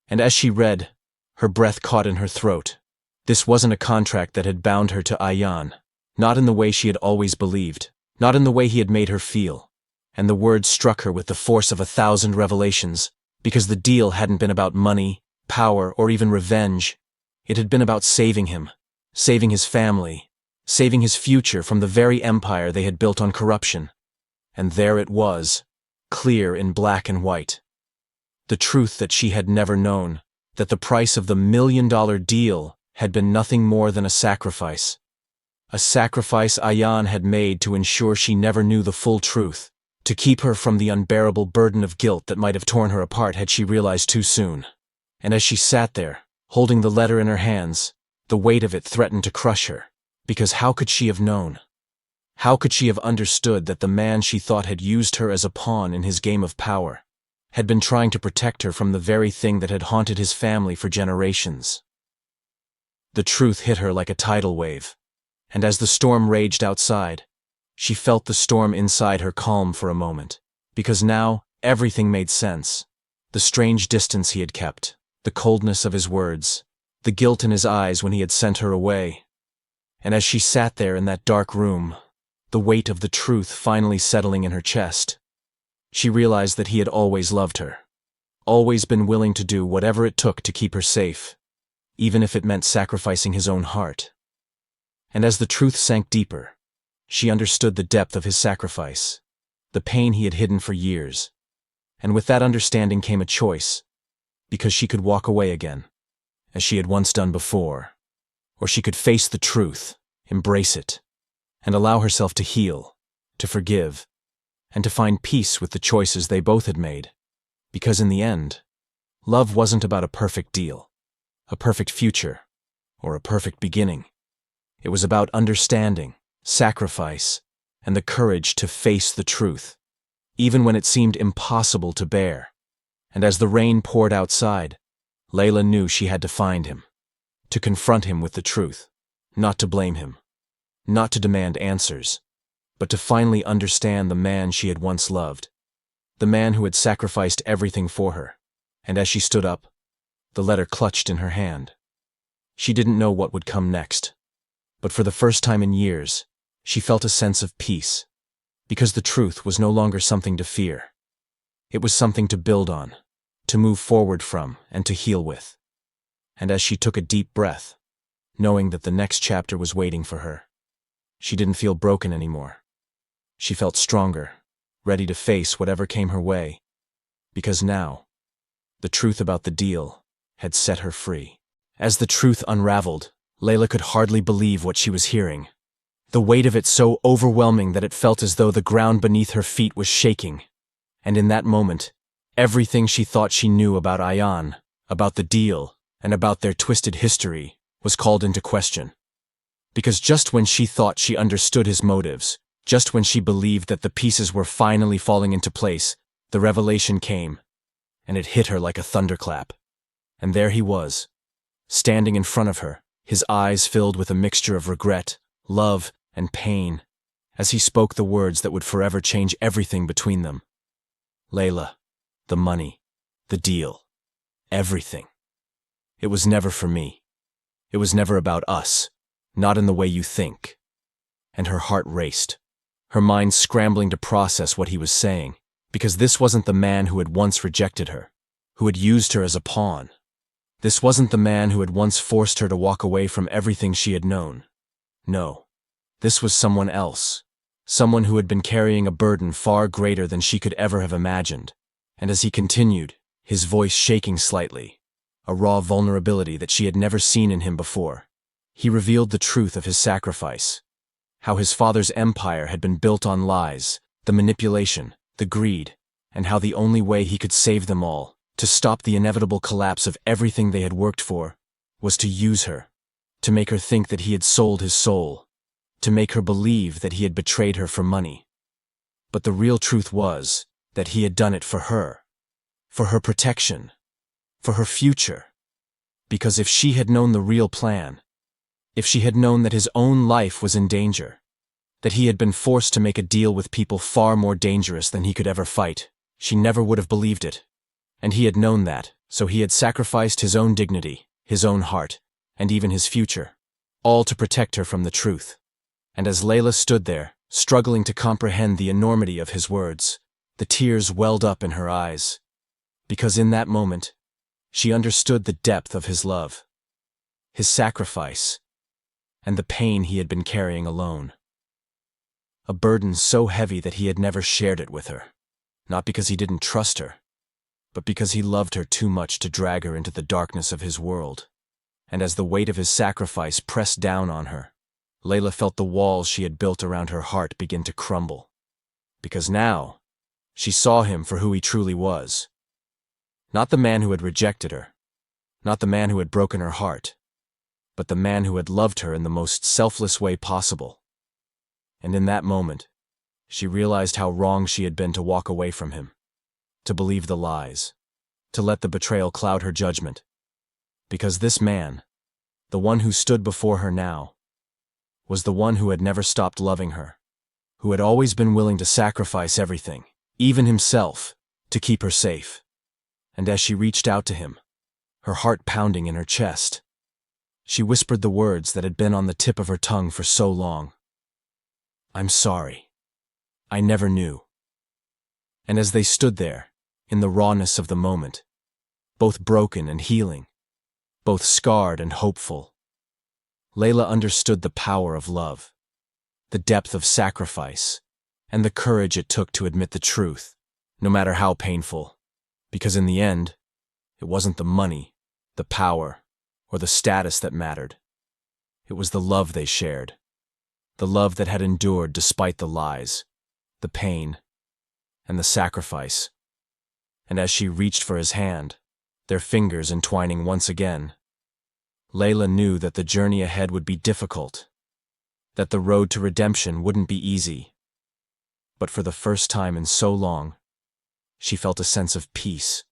And as she read, her breath caught in her throat. This wasn't a contract that had bound her to Ayan, not in the way she had always believed, not in the way he had made her feel. And the words struck her with the force of 1,000 revelations, because the deal hadn't been about money, power, or even revenge. It had been about saving him, saving his family, saving his future from the very empire they had built on corruption. And there it was, clear in black and white. The truth that she had never known, that the price of the $1 million deal had been nothing more than a sacrifice. A sacrifice Ayan had made to ensure she never knew the full truth, to keep her from the unbearable burden of guilt that might have torn her apart had she realized too soon. And as she sat there, holding the letter in her hands, the weight of it threatened to crush her, because how could she have known? How could she have understood that the man she thought had used her as a pawn in his game of power had been trying to protect her from the very thing that had haunted his family for generations? The truth hit her like a tidal wave, and as the storm raged outside, she felt the storm inside her calm for a moment, because now everything made sense. The strange distance he had kept, the coldness of his words, the guilt in his eyes when he had sent her away. And as she sat there in that dark room, the weight of the truth finally settling in her chest, she realized that he had always loved her, always been willing to do whatever it took to keep her safe, even if it meant sacrificing his own heart. And as the truth sank deeper, she understood the depth of his sacrifice, the pain he had hidden for years. And with that understanding came a choice, because she could walk away again, as she had once done before, or she could face the truth, embrace it, and allow herself to heal, to forgive, and to find peace with the choices they both had made. Because in the end, love wasn't about a perfect deal, a perfect future, or a perfect beginning. It was about understanding, sacrifice, and the courage to face the truth, even when it seemed impossible to bear. And as the rain poured outside, Leila knew she had to find him, to confront him with the truth, not to blame him, not to demand answers, but to finally understand the man she had once loved, the man who had sacrificed everything for her. And as she stood up, the letter clutched in her hand. She didn't know what would come next, but for the first time in years, she felt a sense of peace, because the truth was no longer something to fear. It was something to build on, to move forward from, and to heal with. And as she took a deep breath, knowing that the next chapter was waiting for her, she didn't feel broken anymore. She felt stronger, ready to face whatever came her way, because now, the truth about the deal had set her free. As the truth unraveled, Leila could hardly believe what she was hearing. The weight of it so overwhelming that it felt as though the ground beneath her feet was shaking. And in that moment, everything she thought she knew about Ayan, about the deal, and about their twisted history, was called into question. Because just when she thought she understood his motives, just when she believed that the pieces were finally falling into place, the revelation came, and it hit her like a thunderclap. And there he was, standing in front of her, his eyes filled with a mixture of regret, love, and pain, as he spoke the words that would forever change everything between them. Leila, the money, the deal, everything. It was never for me. It was never about us, not in the way you think. And her heart raced, her mind scrambling to process what he was saying, because this wasn't the man who had once rejected her, who had used her as a pawn. This wasn't the man who had once forced her to walk away from everything she had known. No, this was someone else, someone who had been carrying a burden far greater than she could ever have imagined. And as he continued, his voice shaking slightly, a raw vulnerability that she had never seen in him before, he revealed the truth of his sacrifice, how his father's empire had been built on lies, the manipulation, the greed, and how the only way he could save them all, to stop the inevitable collapse of everything they had worked for, was to use her, to make her think that he had sold his soul, to make her believe that he had betrayed her for money. But the real truth was that he had done it for her protection, for her future. Because if she had known the real plan, if she had known that his own life was in danger, that he had been forced to make a deal with people far more dangerous than he could ever fight, she never would have believed it. And he had known that, so he had sacrificed his own dignity, his own heart, and even his future, all to protect her from the truth. And as Leila stood there, struggling to comprehend the enormity of his words, the tears welled up in her eyes. Because in that moment, she understood the depth of his love, his sacrifice, and the pain he had been carrying alone. A burden so heavy that he had never shared it with her, not because he didn't trust her, but because he loved her too much to drag her into the darkness of his world. And as the weight of his sacrifice pressed down on her, Leila felt the walls she had built around her heart begin to crumble. Because now, she saw him for who he truly was. Not the man who had rejected her, not the man who had broken her heart, but the man who had loved her in the most selfless way possible. And in that moment, she realized how wrong she had been to walk away from him, to believe the lies, to let the betrayal cloud her judgment. Because this man, the one who stood before her now, was the one who had never stopped loving her, who had always been willing to sacrifice everything, even himself, to keep her safe. And as she reached out to him, her heart pounding in her chest, she whispered the words that had been on the tip of her tongue for so long. "I'm sorry. I never knew." And as they stood there, in the rawness of the moment, both broken and healing, both scarred and hopeful, Leila understood the power of love, the depth of sacrifice, and the courage it took to admit the truth, no matter how painful. Because in the end, it wasn't the money, the power, or the status that mattered. It was the love they shared, the love that had endured despite the lies, the pain, and the sacrifice. And as she reached for his hand, their fingers entwining once again, Leila knew that the journey ahead would be difficult, that the road to redemption wouldn't be easy. But for the first time in so long, she felt a sense of peace,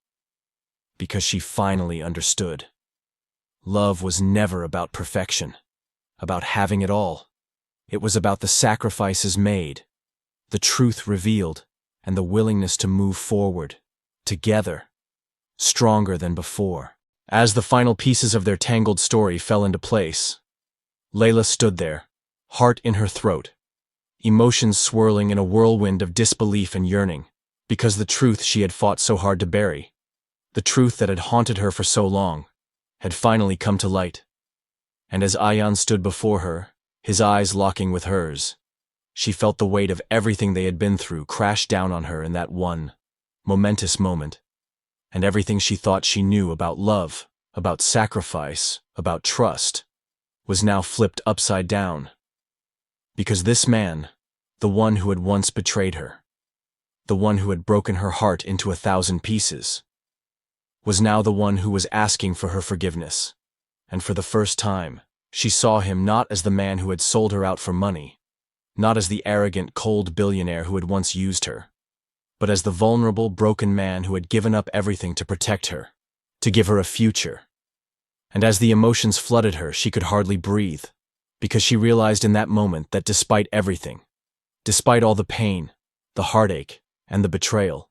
because she finally understood. Love was never about perfection, about having it all. It was about the sacrifices made, the truth revealed, and the willingness to move forward, together, stronger than before. As the final pieces of their tangled story fell into place, Leila stood there, heart in her throat, emotions swirling in a whirlwind of disbelief and yearning, because the truth she had fought so hard to bury, the truth that had haunted her for so long, had finally come to light. And as Ayan stood before her, his eyes locking with hers, she felt the weight of everything they had been through crash down on her in that one momentous moment, and everything she thought she knew about love, about sacrifice, about trust, was now flipped upside down. Because this man, the one who had once betrayed her, the one who had broken her heart into 1,000 pieces, was now the one who was asking for her forgiveness. And for the first time, she saw him not as the man who had sold her out for money, not as the arrogant, cold billionaire who had once used her, but as the vulnerable, broken man who had given up everything to protect her, to give her a future. And as the emotions flooded her, she could hardly breathe, because she realized in that moment that despite everything, despite all the pain, the heartache, and the betrayal,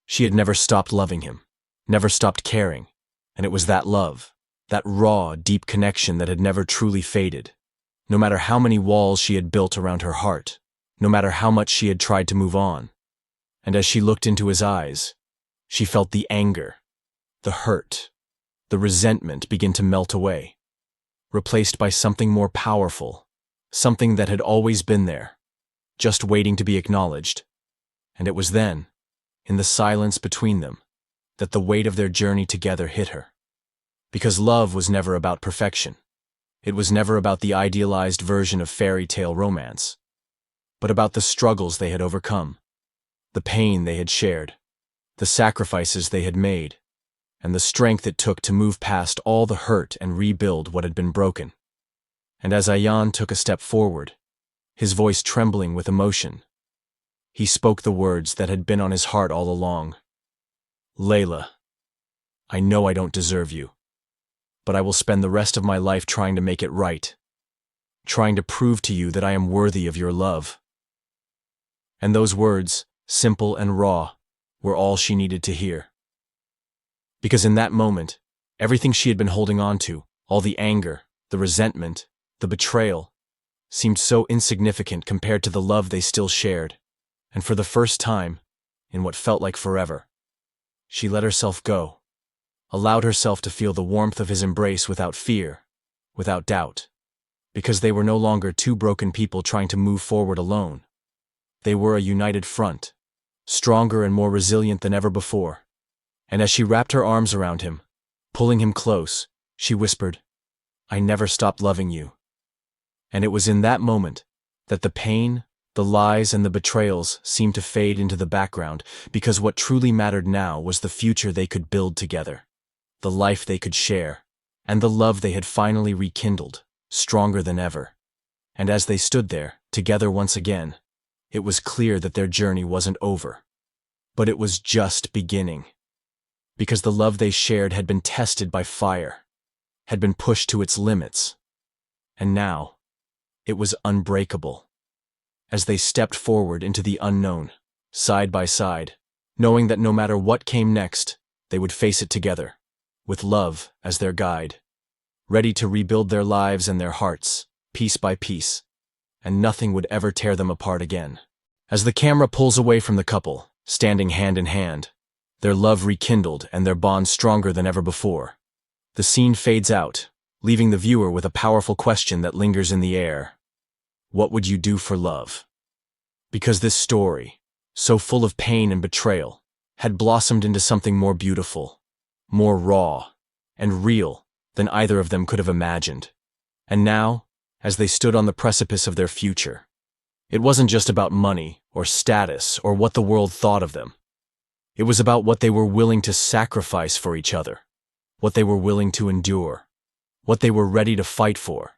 she had never stopped loving him, never stopped caring, and it was that love, that raw, deep connection that had never truly faded. No matter how many walls she had built around her heart, no matter how much she had tried to move on. And as she looked into his eyes, she felt the anger, the hurt, the resentment begin to melt away, replaced by something more powerful, something that had always been there, just waiting to be acknowledged. And it was then, in the silence between them, that the weight of their journey together hit her. Because love was never about perfection. It was never about the idealized version of fairy tale romance, but about the struggles they had overcome, the pain they had shared, the sacrifices they had made, and the strength it took to move past all the hurt and rebuild what had been broken. And as Ayan took a step forward, his voice trembling with emotion, he spoke the words that had been on his heart all along. "Leila, I know I don't deserve you, but I will spend the rest of my life trying to make it right, trying to prove to you that I am worthy of your love." And those words, simple and raw, were all she needed to hear. Because in that moment, everything she had been holding on to, all the anger, the resentment, the betrayal, seemed so insignificant compared to the love they still shared. And for the first time, in what felt like forever, she let herself go, allowed herself to feel the warmth of his embrace without fear, without doubt, because they were no longer two broken people trying to move forward alone. They were a united front, stronger and more resilient than ever before. And as she wrapped her arms around him, pulling him close, she whispered, "I never stopped loving you." And it was in that moment that the pain, the lies, and the betrayals seemed to fade into the background, because what truly mattered now was the future they could build together, the life they could share, and the love they had finally rekindled, stronger than ever. And as they stood there, together once again, it was clear that their journey wasn't over, but it was just beginning. Because the love they shared had been tested by fire, had been pushed to its limits, and now it was unbreakable. As they stepped forward into the unknown, side by side, knowing that no matter what came next, they would face it together, with love as their guide, ready to rebuild their lives and their hearts, piece by piece, and nothing would ever tear them apart again. As the camera pulls away from the couple, standing hand in hand, their love rekindled and their bond stronger than ever before, the scene fades out, leaving the viewer with a powerful question that lingers in the air. What would you do for love? Because this story, so full of pain and betrayal, had blossomed into something more beautiful, more raw, and real than either of them could have imagined. And now, as they stood on the precipice of their future, it wasn't just about money or status or what the world thought of them. It was about what they were willing to sacrifice for each other, what they were willing to endure, what they were ready to fight for.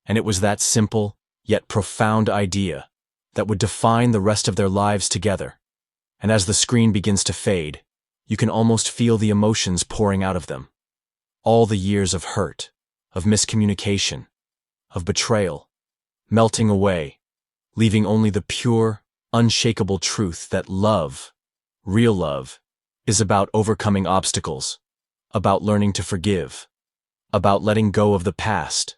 And it was that simple, yet profound idea that would define the rest of their lives together. And as the screen begins to fade, you can almost feel the emotions pouring out of them. All the years of hurt, of miscommunication, of betrayal, melting away, leaving only the pure, unshakable truth that love, real love, is about overcoming obstacles, about learning to forgive, about letting go of the past,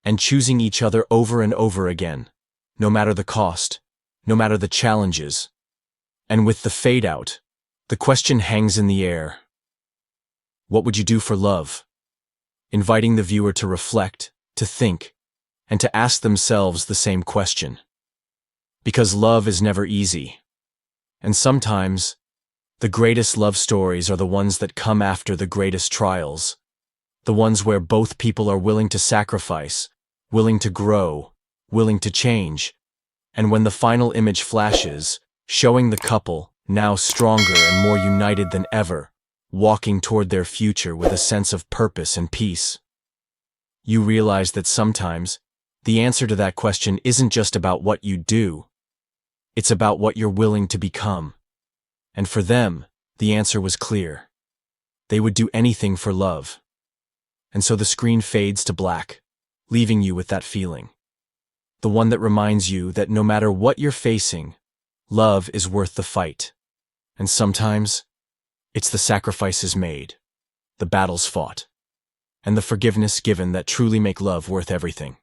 and choosing each other over and over again, no matter the cost, no matter the challenges. And with the fade out, the question hangs in the air. What would you do for love? Inviting the viewer to reflect, to think, and to ask themselves the same question. Because love is never easy. And sometimes, the greatest love stories are the ones that come after the greatest trials, The ones where both people are willing to sacrifice, willing to grow, willing to change. And when the final image flashes, showing the couple, now stronger and more united than ever, walking toward their future with a sense of purpose and peace, you realize that sometimes the answer to that question isn't just about what you do, it's about what you're willing to become. And for them, the answer was clear. They would do anything for love. And so the screen fades to black, leaving you with that feeling. The one that reminds you that no matter what you're facing, love is worth the fight. And sometimes, it's the sacrifices made, the battles fought, and the forgiveness given that truly make love worth everything.